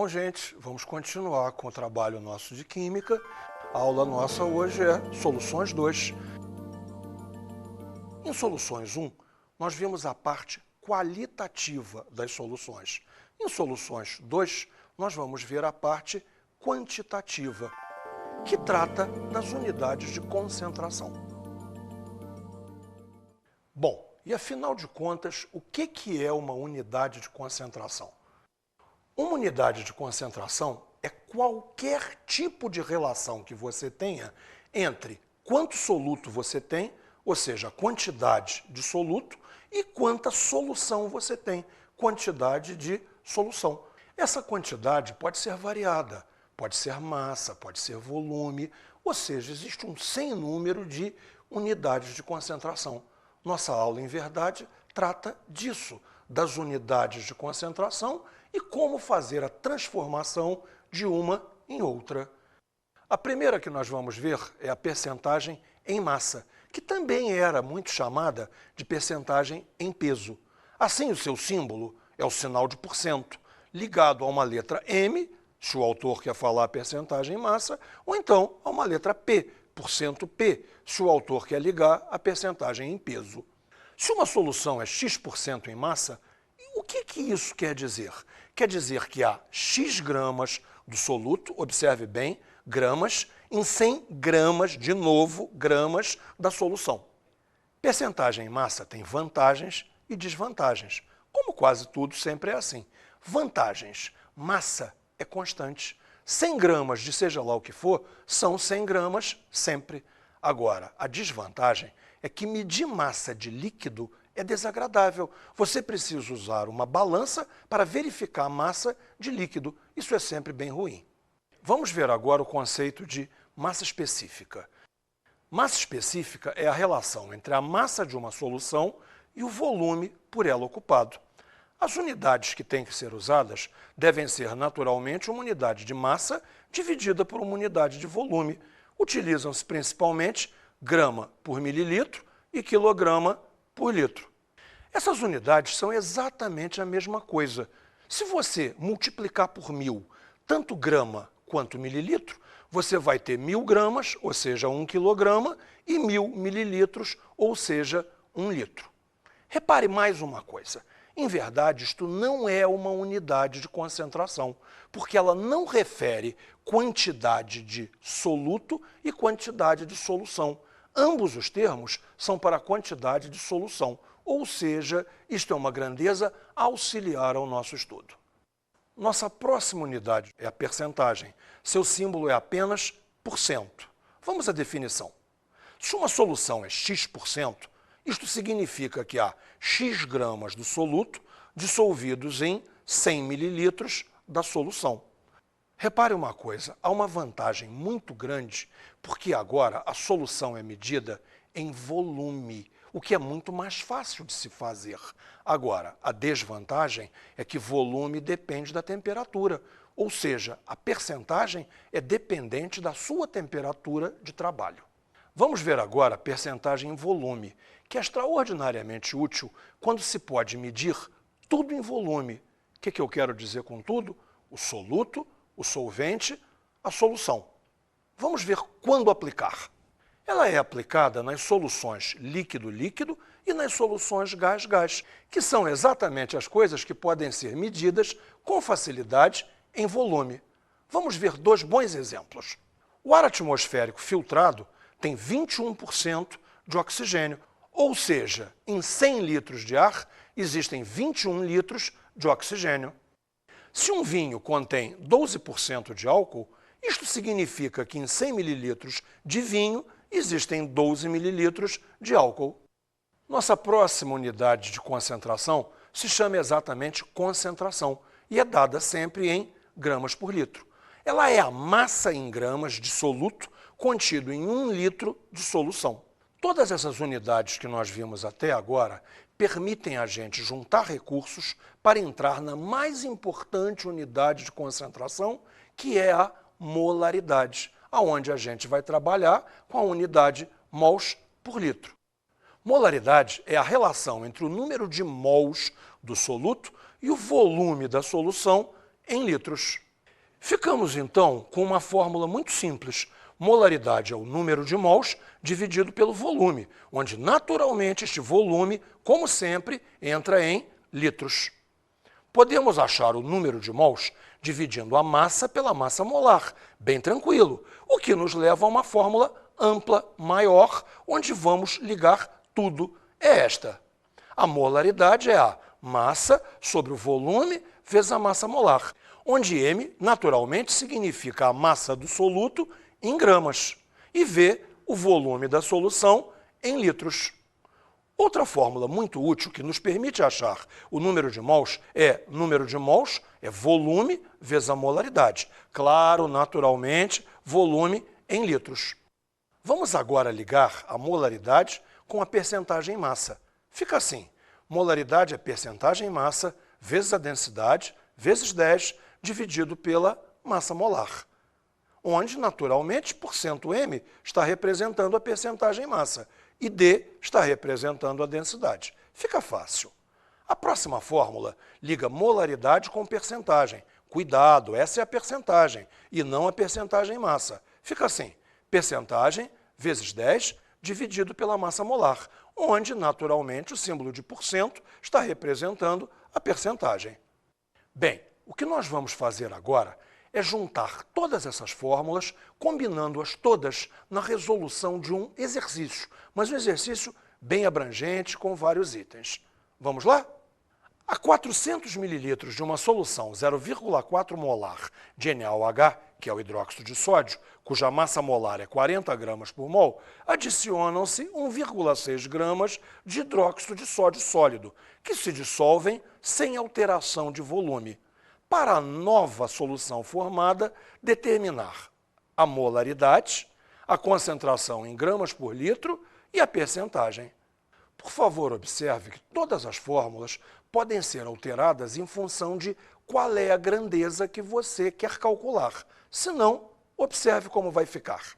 Bom, gente, vamos continuar com o trabalho nosso de Química. A aula nossa hoje é Soluções 2. Em Soluções 1, nós vimos a parte qualitativa das soluções. Em Soluções 2, nós vamos ver a parte quantitativa, que trata das unidades de concentração. Bom, e afinal de contas, o que é uma unidade de concentração? Uma unidade de concentração é qualquer tipo de relação que você tenha entre quanto soluto você tem, ou seja, a quantidade de soluto, e quanta solução você tem, quantidade de solução. Essa quantidade pode ser variada, pode ser massa, pode ser volume, ou seja, existe um sem número de unidades de concentração. Nossa aula, em verdade, trata disso, das unidades de concentração e como fazer a transformação de uma em outra. A primeira que nós vamos ver é a percentagem em massa, que também era muito chamada de percentagem em peso. Assim, o seu símbolo é o sinal de porcento, ligado a uma letra M, se o autor quer falar percentagem em massa, ou então a uma letra P, porcento P, se o autor quer ligar a percentagem em peso. Se uma solução é X% em massa, o que isso quer dizer? Quer dizer que há X gramas do soluto, observe bem, gramas, em 100 gramas, de novo, gramas da solução. Percentagem em massa tem vantagens e desvantagens. Como quase tudo sempre é assim. Vantagens. Massa é constante. 100 gramas de seja lá o que for, são 100 gramas sempre. Agora, a desvantagem é que medir massa de líquido é desagradável. Você precisa usar uma balança para verificar a massa de líquido. Isso é sempre bem ruim. Vamos ver agora o conceito de massa específica. Massa específica é a relação entre a massa de uma solução e o volume por ela ocupado. As unidades que têm que ser usadas devem ser naturalmente uma unidade de massa dividida por uma unidade de volume. Utilizam-se principalmente grama por mililitro e quilograma por litro. Essas unidades são exatamente a mesma coisa. Se você multiplicar por 1000 tanto grama quanto mililitro, você vai ter 1000 gramas, ou seja, 1 quilograma, e 1000 mililitros, ou seja, 1 litro. Repare mais uma coisa. Em verdade, isto não é uma unidade de concentração, porque ela não refere quantidade de soluto e quantidade de solução. Ambos os termos são para a quantidade de solução, ou seja, isto é uma grandeza auxiliar ao nosso estudo. Nossa próxima unidade é a percentagem. Seu símbolo é apenas porcento. Vamos à definição. Se uma solução é X%, isto significa que há X gramas do soluto dissolvidos em 100 mililitros da solução. Repare uma coisa, há uma vantagem muito grande, porque agora a solução é medida em volume, o que é muito mais fácil de se fazer. Agora, a desvantagem é que volume depende da temperatura, ou seja, a percentagem é dependente da sua temperatura de trabalho. Vamos ver agora a percentagem em volume, que é extraordinariamente útil quando se pode medir tudo em volume. O que eu quero dizer com tudo? O soluto, o solvente, a solução. Vamos ver quando aplicar. Ela é aplicada nas soluções líquido-líquido e nas soluções gás-gás, que são exatamente as coisas que podem ser medidas com facilidade em volume. Vamos ver dois bons exemplos. O ar atmosférico filtrado tem 21% de oxigênio, ou seja, em 100 litros de ar existem 21 litros de oxigênio. Se um vinho contém 12% de álcool, isto significa que em 100 mililitros de vinho existem 12 mililitros de álcool. Nossa próxima unidade de concentração se chama exatamente concentração e é dada sempre em gramas por litro. Ela é a massa em gramas de soluto contido em 1 litro de solução. Todas essas unidades que nós vimos até agora permitem a gente juntar recursos para entrar na mais importante unidade de concentração, que é a molaridade, onde a gente vai trabalhar com a unidade mols por litro. Molaridade é a relação entre o número de mols do soluto e o volume da solução em litros. Ficamos, então, com uma fórmula muito simples. Molaridade é o número de mols dividido pelo volume, onde, naturalmente, este volume, como sempre, entra em litros. Podemos achar o número de mols dividindo a massa pela massa molar, bem tranquilo, o que nos leva a uma fórmula ampla, maior, onde vamos ligar tudo. É esta. A molaridade é a massa sobre o volume vezes a massa molar, onde M, naturalmente, significa a massa do soluto em gramas e V, o volume da solução em litros. Outra fórmula muito útil que nos permite achar o número de mols é volume vezes a molaridade. Claro, naturalmente, volume em litros. Vamos agora ligar a molaridade com a percentagem massa. Fica assim, molaridade é percentagem massa vezes a densidade vezes 10 dividido pela massa molar, onde, naturalmente, %M está representando a percentagem massa e D está representando a densidade. Fica fácil. A próxima fórmula liga molaridade com percentagem. Cuidado, essa é a percentagem e não a percentagem massa. Fica assim, percentagem vezes 10 dividido pela massa molar, onde, naturalmente, o símbolo de % está representando a percentagem. Bem, o que nós vamos fazer agora é juntar todas essas fórmulas, combinando-as todas na resolução de um exercício, mas um exercício bem abrangente com vários itens. Vamos lá? A 400 ml de uma solução 0,4 molar de NaOH, que é o hidróxido de sódio, cuja massa molar é 40 gramas por mol, adicionam-se 1,6 gramas de hidróxido de sódio sólido, que se dissolvem sem alteração de volume. Para a nova solução formada, determinar a molaridade, a concentração em gramas por litro e a percentagem. Por favor, observe que todas as fórmulas podem ser alteradas em função de qual é a grandeza que você quer calcular. Se não, observe como vai ficar.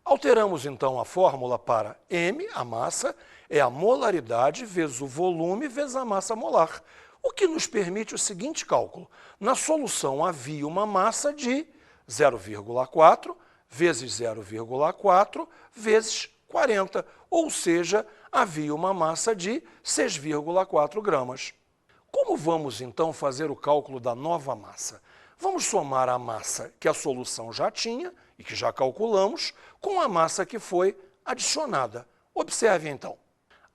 Alteramos, então, a fórmula para M, a massa, é a molaridade vezes o volume vezes a massa molar, o que nos permite o seguinte cálculo. Na solução havia uma massa de 0,4 vezes 0,4 vezes 40, ou seja, havia uma massa de 6,4 gramas. Como vamos, então, fazer o cálculo da nova massa? Vamos somar a massa que a solução já tinha e que já calculamos com a massa que foi adicionada. Observe, então.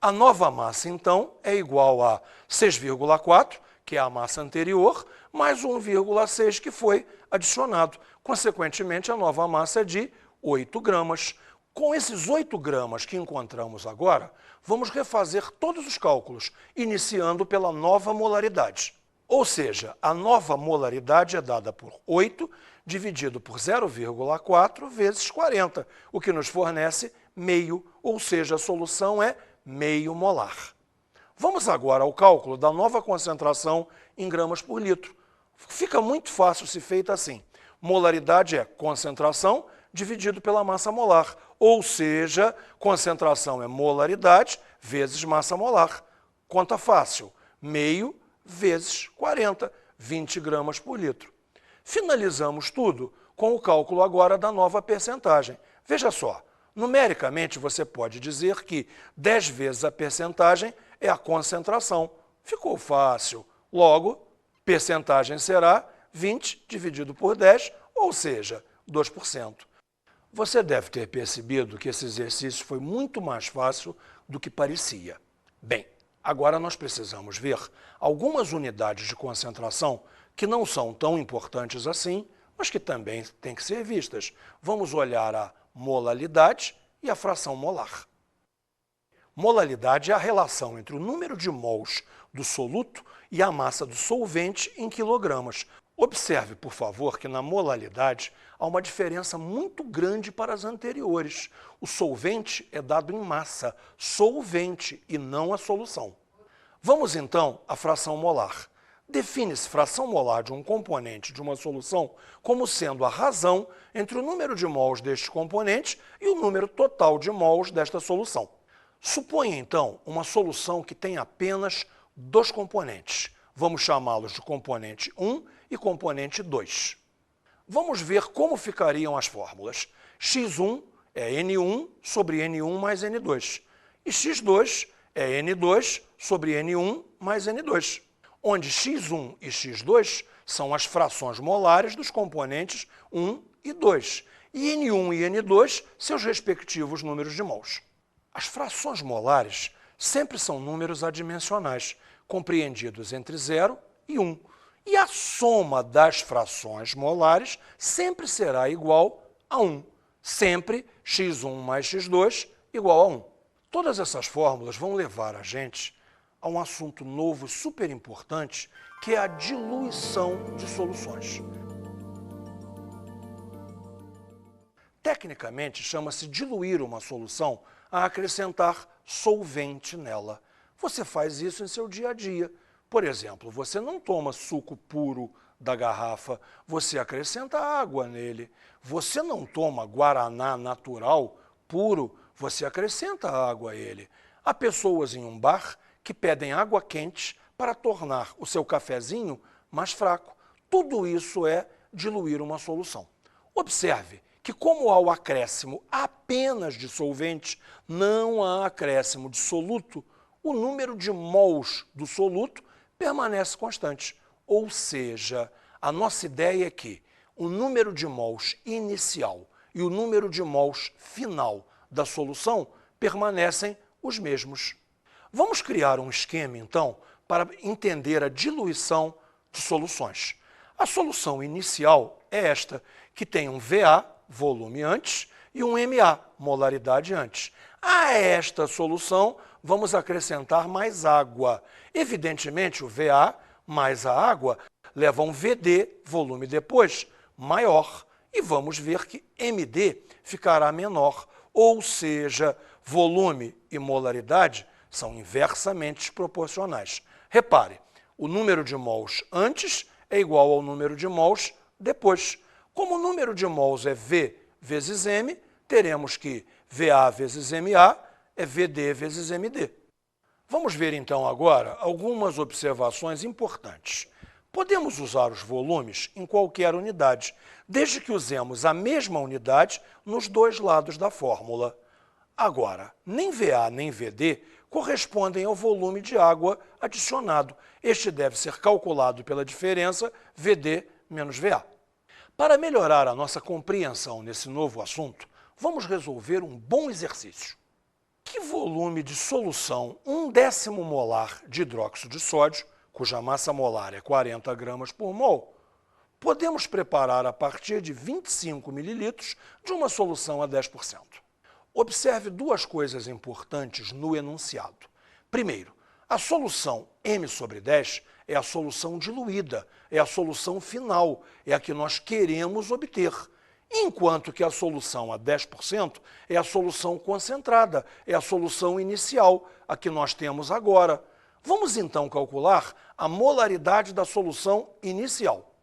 A nova massa, então, é igual a 6,4, que é a massa anterior, mais 1,6 que foi adicionado. Consequentemente, a nova massa é de 8 gramas. Com esses 8 gramas que encontramos agora, vamos refazer todos os cálculos, iniciando pela nova molaridade. Ou seja, a nova molaridade é dada por 8 dividido por 0,4 vezes 40, o que nos fornece meio, ou seja, a solução é meio molar. Vamos agora ao cálculo da nova concentração em gramas por litro. Fica muito fácil se feita assim. Molaridade é concentração dividido pela massa molar, ou seja, concentração é molaridade vezes massa molar. Conta fácil, meio vezes 40, 20 gramas por litro. Finalizamos tudo com o cálculo agora da nova percentagem. Veja só, numericamente você pode dizer que 10 vezes a percentagem é a concentração. Ficou fácil. Logo, percentagem será 20 dividido por 10, ou seja, 2%. Você deve ter percebido que esse exercício foi muito mais fácil do que parecia. Bem, agora nós precisamos ver algumas unidades de concentração que não são tão importantes assim, mas que também têm que ser vistas. Vamos olhar a molaridade e a fração molar. Molaridade é a relação entre o número de mols do soluto e a massa do solvente em quilogramas. Observe, por favor, que na molaridade há uma diferença muito grande para as anteriores. O solvente é dado em massa, solvente, e não a solução. Vamos, então, à fração molar. Define-se fração molar de um componente de uma solução como sendo a razão entre o número de mols deste componente e o número total de mols desta solução. Suponha, então, uma solução que tem apenas 2 componentes. Vamos chamá-los de componente 1 e componente 2. Vamos ver como ficariam as fórmulas. x1 é N1 sobre N1 mais N2. E x2 é N2 sobre N1 mais N2, onde x1 e x2 são as frações molares dos componentes 1 e 2, e N1 e N2 seus respectivos números de mols. As frações molares sempre são números adimensionais, compreendidos entre 0 e 1. E a soma das frações molares sempre será igual a 1. Sempre x1 mais x2 igual a 1. Todas essas fórmulas vão levar a gente a um assunto novo e super importante, que é a diluição de soluções. Tecnicamente, chama-se diluir uma solução a acrescentar solvente nela. Você faz isso em seu dia a dia. Por exemplo, você não toma suco puro da garrafa, você acrescenta água nele. Você não toma guaraná natural puro, você acrescenta água a ele. Há pessoas em um bar que pedem água quente para tornar o seu cafezinho mais fraco. Tudo isso é diluir uma solução. Observe que, como há o acréscimo apenas de solvente, não há acréscimo de soluto, o número de mols do soluto permanece constante. Ou seja, a nossa ideia é que o número de mols inicial e o número de mols final da solução permanecem os mesmos. Vamos criar um esquema, então, para entender a diluição de soluções. A solução inicial é esta, que tem um VA, volume antes, e um MA, molaridade antes. A esta solução, vamos acrescentar mais água. Evidentemente, o VA mais a água leva a um VD, volume depois, maior. E vamos ver que MD ficará menor, ou seja, volume e molaridade são inversamente proporcionais. Repare, o número de mols antes é igual ao número de mols depois. Como o número de mols é V vezes M, teremos que VA vezes MA é VD vezes MD. Vamos ver então agora algumas observações importantes. Podemos usar os volumes em qualquer unidade, desde que usemos a mesma unidade nos dois lados da fórmula. Agora, nem VA nem VD correspondem ao volume de água adicionado. Este deve ser calculado pela diferença VD menos VA. Para melhorar a nossa compreensão nesse novo assunto, vamos resolver um bom exercício. Que volume de solução 1/10 molar de hidróxido de sódio, cuja massa molar é 40 gramas por mol, podemos preparar a partir de 25 ml de uma solução a 10%. Observe duas coisas importantes no enunciado. Primeiro, a solução M sobre 10 é a solução diluída, é a solução final, é a que nós queremos obter. Enquanto que a solução a 10% é a solução concentrada, é a solução inicial, a que nós temos agora. Vamos então calcular a molaridade da solução inicial.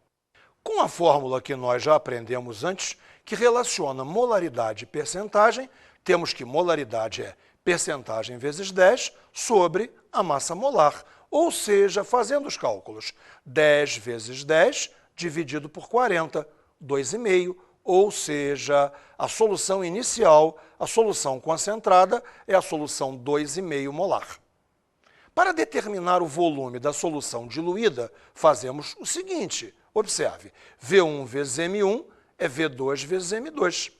Com a fórmula que nós já aprendemos antes, que relaciona molaridade e percentagem, temos que molaridade é percentagem vezes 10 sobre a massa molar. Ou seja, fazendo os cálculos, 10 vezes 10 dividido por 40, 2,5. Ou seja, a solução inicial, a solução concentrada, é a solução 2,5 molar. Para determinar o volume da solução diluída, fazemos o seguinte. Observe, V1 vezes M1 é V2 vezes M2.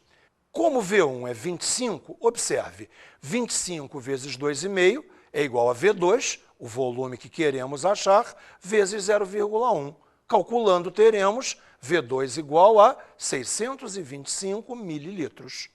Como V1 é 25, observe, 25 vezes 2,5 é igual a V2, o volume que queremos achar, vezes 0,1. Calculando, teremos V2 igual a 625 mililitros.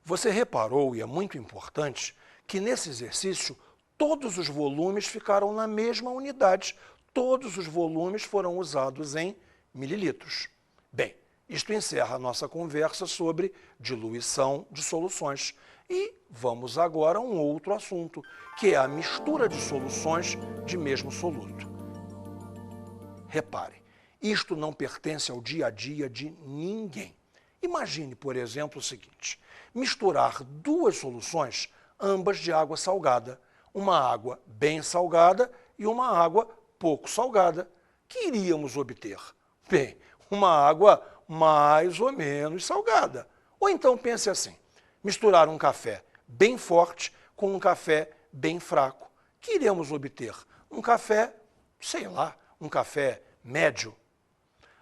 Você reparou, e é muito importante, que nesse exercício todos os volumes ficaram na mesma unidade. Todos os volumes foram usados em mililitros. Bem, isto encerra a nossa conversa sobre diluição de soluções. E vamos agora a um outro assunto, que é a mistura de soluções de mesmo soluto. Repare, isto não pertence ao dia a dia de ninguém. Imagine, por exemplo, o seguinte: misturar duas soluções, ambas de água salgada, uma água bem salgada e uma água pouco salgada. Que iríamos obter? Bem, uma água mais ou menos salgada. Ou então pense assim, misturar um café bem forte com um café bem fraco. Que iremos obter? Um café, sei lá, um café médio.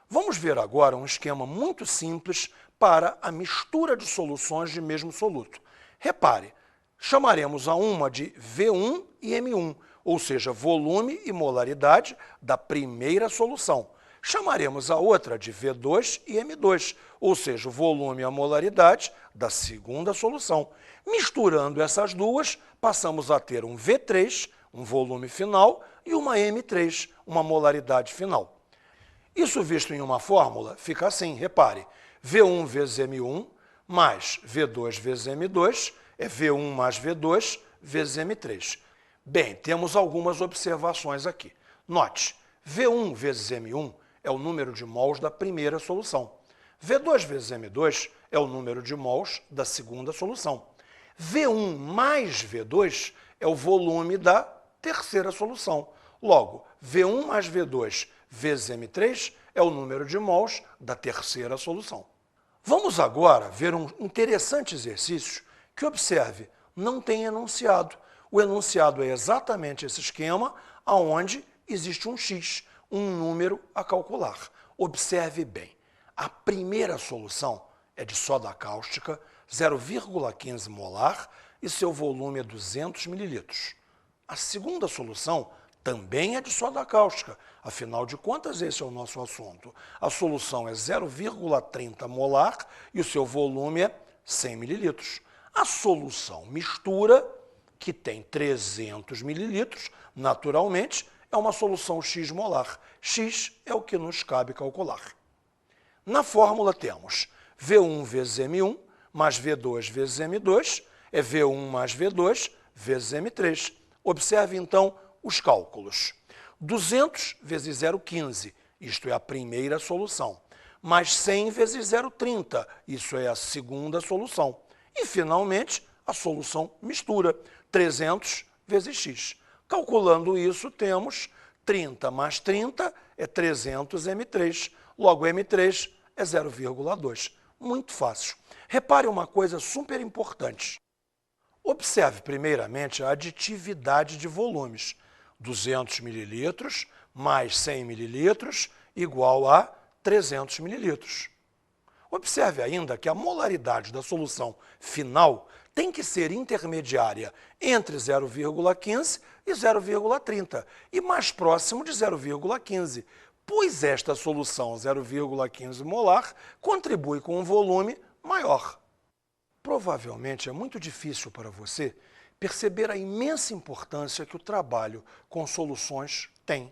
Vamos ver agora um esquema muito simples para a mistura de soluções de mesmo soluto. Repare, chamaremos a uma de V1 e M1, ou seja, volume e molaridade da primeira solução. Chamaremos a outra de V2 e M2, ou seja, o volume e a molaridade da segunda solução. Misturando essas duas, passamos a ter um V3, um volume final, e uma M3, uma molaridade final. Isso visto em uma fórmula fica assim, repare, V1 vezes M1 mais V2 vezes M2 é V1 mais V2 vezes M3. Bem, temos algumas observações aqui. Note, V1 vezes M1 é o número de mols da primeira solução. V2 vezes M2 é o número de mols da segunda solução. V1 mais V2 é o volume da terceira solução. Logo, V1 mais V2 vezes M3 é o número de mols da terceira solução. Vamos agora ver um interessante exercício que, observe, não tem enunciado. O enunciado é exatamente esse esquema onde existe um x, um número a calcular. Observe bem, a primeira solução é de soda cáustica, 0,15 molar, e seu volume é 200 mililitros. A segunda solução também é de soda cáustica, afinal de contas esse é o nosso assunto. A solução é 0,30 molar e o seu volume é 100 mililitros. A solução mistura, que tem 300 mililitros, naturalmente, é uma solução X molar. X é o que nos cabe calcular. Na fórmula temos V1 vezes M1 mais V2 vezes M2 é V1 mais V2 vezes M3. Observe, então, os cálculos. 200 vezes 0,15, isto é a primeira solução, mais 100 vezes 0,30, isso é a segunda solução. E, finalmente, a solução mistura, 300 vezes x. Calculando isso, temos 30 mais 30 é 300 M3, logo M3 é 0,2. Muito fácil. Repare uma coisa super importante. Observe, primeiramente, a aditividade de volumes. 200 mililitros mais 100 mililitros igual a 300 mililitros. Observe ainda que a molaridade da solução final tem que ser intermediária entre 0,15 e 0,30 e mais próximo de 0,15, pois esta solução 0,15 molar contribui com um volume maior. Provavelmente é muito difícil para você perceber a imensa importância que o trabalho com soluções tem,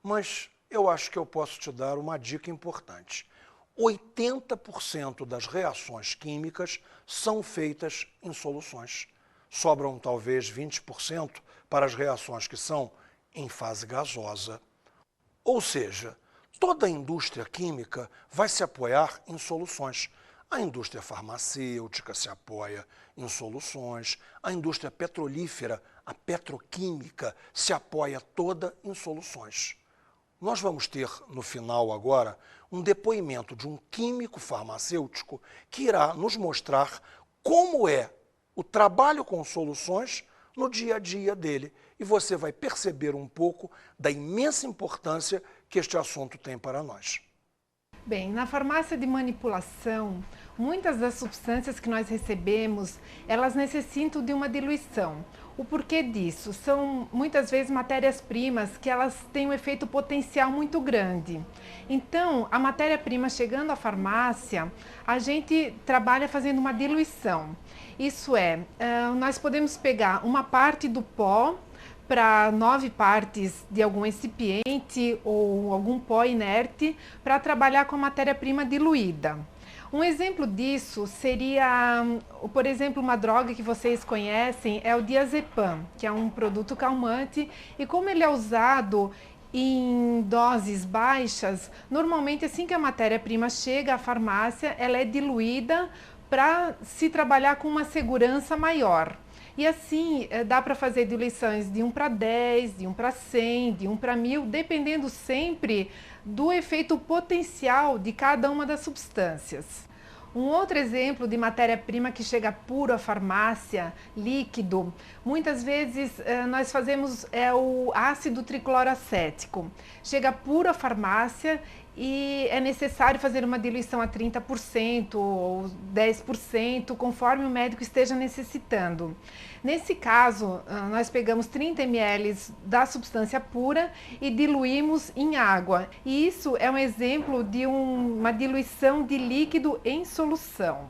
mas eu acho que eu posso te dar uma dica importante. 80% das reações químicas são feitas em soluções. Sobram talvez 20% para as reações que são em fase gasosa. Ou seja, toda a indústria química vai se apoiar em soluções. A indústria farmacêutica se apoia em soluções, a indústria petrolífera, a petroquímica, se apoia toda em soluções. Nós vamos ter, no final agora, um depoimento de um químico farmacêutico que irá nos mostrar como é o trabalho com soluções no dia a dia dele. E você vai perceber um pouco da imensa importância que este assunto tem para nós. Bem, na farmácia de manipulação, muitas das substâncias que nós recebemos, elas necessitam de uma diluição. O porquê disso? São muitas vezes matérias-primas que elas têm um efeito potencial muito grande. Então, a matéria-prima chegando à farmácia, a gente trabalha fazendo uma diluição. Isso é, nós podemos pegar uma parte do pó para 9 partes de algum excipiente ou algum pó inerte para trabalhar com a matéria-prima diluída. Um exemplo disso seria, por exemplo, uma droga que vocês conhecem é o diazepam, que é um produto calmante, e como ele é usado em doses baixas, normalmente assim que a matéria-prima chega à farmácia, ela é diluída para se trabalhar com uma segurança maior. E assim, dá para fazer diluições de 1 para 10, de 1 para 100, de 1 para 1000, dependendo sempre do efeito potencial de cada uma das substâncias. Um outro exemplo de matéria-prima que chega puro à farmácia, líquido, muitas vezes nós fazemos o ácido tricloroacético. Chega puro à farmácia e é necessário fazer uma diluição a 30% ou 10%, conforme o médico esteja necessitando. Nesse caso, nós pegamos 30 ml da substância pura e diluímos em água. E isso é um exemplo de uma diluição de líquido em solução.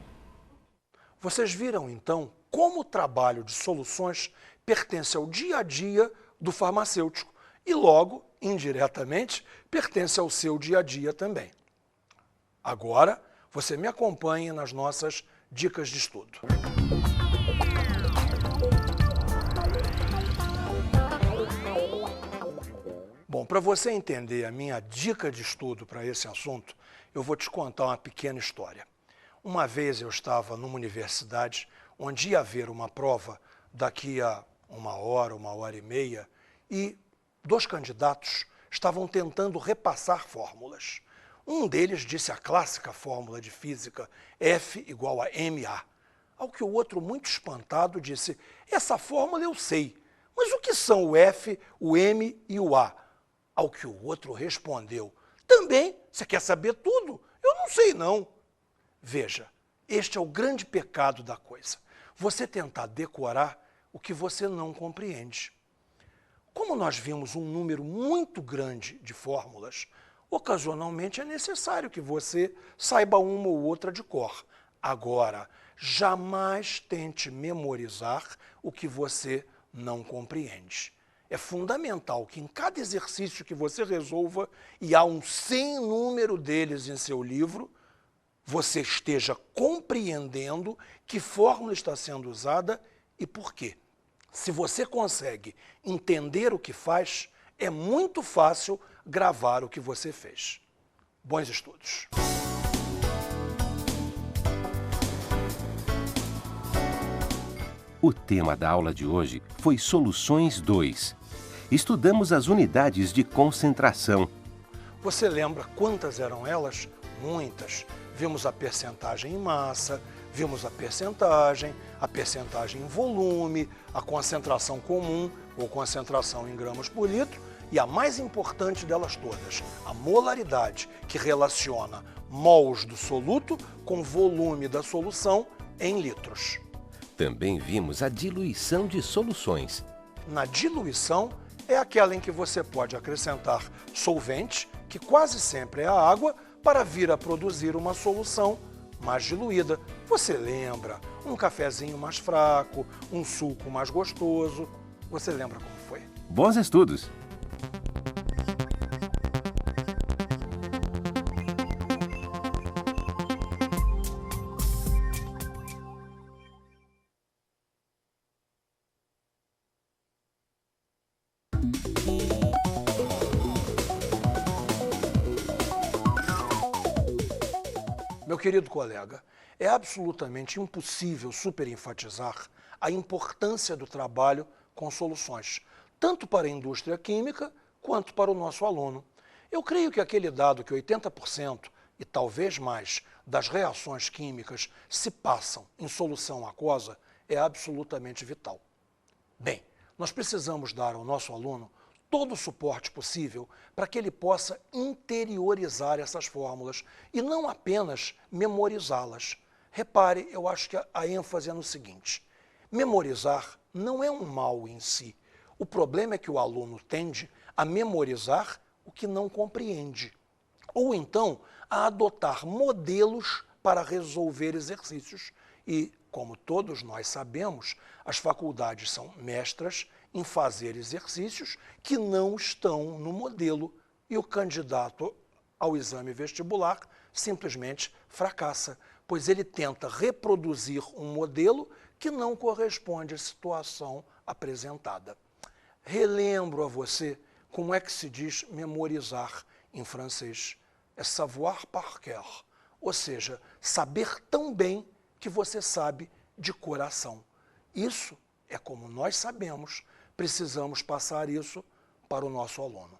Vocês viram, então, como o trabalho de soluções pertence ao dia a dia do farmacêutico e, logo, indiretamente, pertence ao seu dia a dia também. Agora, você me acompanhe nas nossas dicas de estudo. Bom, para você entender a minha dica de estudo para esse assunto, eu vou te contar uma pequena história. Uma vez eu estava numa universidade onde ia haver uma prova daqui a 1 hora e meia, e 2 candidatos estavam tentando repassar fórmulas. Um deles disse a clássica fórmula de física F igual a ma. Ao que o outro, muito espantado, disse: essa fórmula eu sei, mas o que são o F, o M e o A? Ao que o outro respondeu: também, você quer saber tudo? Eu não sei não. Veja, este é o grande pecado da coisa. Você tentar decorar o que você não compreende. Como nós vimos um número muito grande de fórmulas, ocasionalmente é necessário que você saiba uma ou outra de cor. Agora, jamais tente memorizar o que você não compreende. É fundamental que em cada exercício que você resolva, e há um sem número deles em seu livro, você esteja compreendendo que fórmula está sendo usada e por quê. Se você consegue entender o que faz, é muito fácil gravar o que você fez. Bons estudos! O tema da aula de hoje foi Soluções 2. Estudamos as unidades de concentração. Você lembra quantas eram elas? Muitas. Vimos a percentagem em massa, vimos a percentagem em volume, a concentração comum ou concentração em gramas por litro e a mais importante delas todas, a molaridade, que relaciona mols do soluto com volume da solução em litros. Também vimos a diluição de soluções. Na diluição é aquela em que você pode acrescentar solvente, que quase sempre é a água, para vir a produzir uma solução mais diluída. Você lembra? Um cafezinho mais fraco, um suco mais gostoso. Você lembra como foi? Bons estudos! Meu querido colega, é absolutamente impossível superenfatizar a importância do trabalho com soluções, tanto para a indústria química quanto para o nosso aluno. Eu creio que aquele dado que 80% e talvez mais das reações químicas se passam em solução aquosa é absolutamente vital. Bem, nós precisamos dar ao nosso aluno todo o suporte possível para que ele possa interiorizar essas fórmulas e não apenas memorizá-las. Repare, eu acho que a ênfase é no seguinte: memorizar não é um mal em si. O problema é que o aluno tende a memorizar o que não compreende, ou então a adotar modelos para resolver exercícios. E, como todos nós sabemos, as faculdades são mestras em fazer exercícios que não estão no modelo e o candidato ao exame vestibular simplesmente fracassa, pois ele tenta reproduzir um modelo que não corresponde à situação apresentada. Relembro a você como é que se diz memorizar em francês. É savoir par cœur, ou seja, saber tão bem que você sabe de coração. Isso é como nós sabemos, precisamos passar isso para o nosso aluno.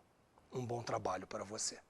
Um bom trabalho para você.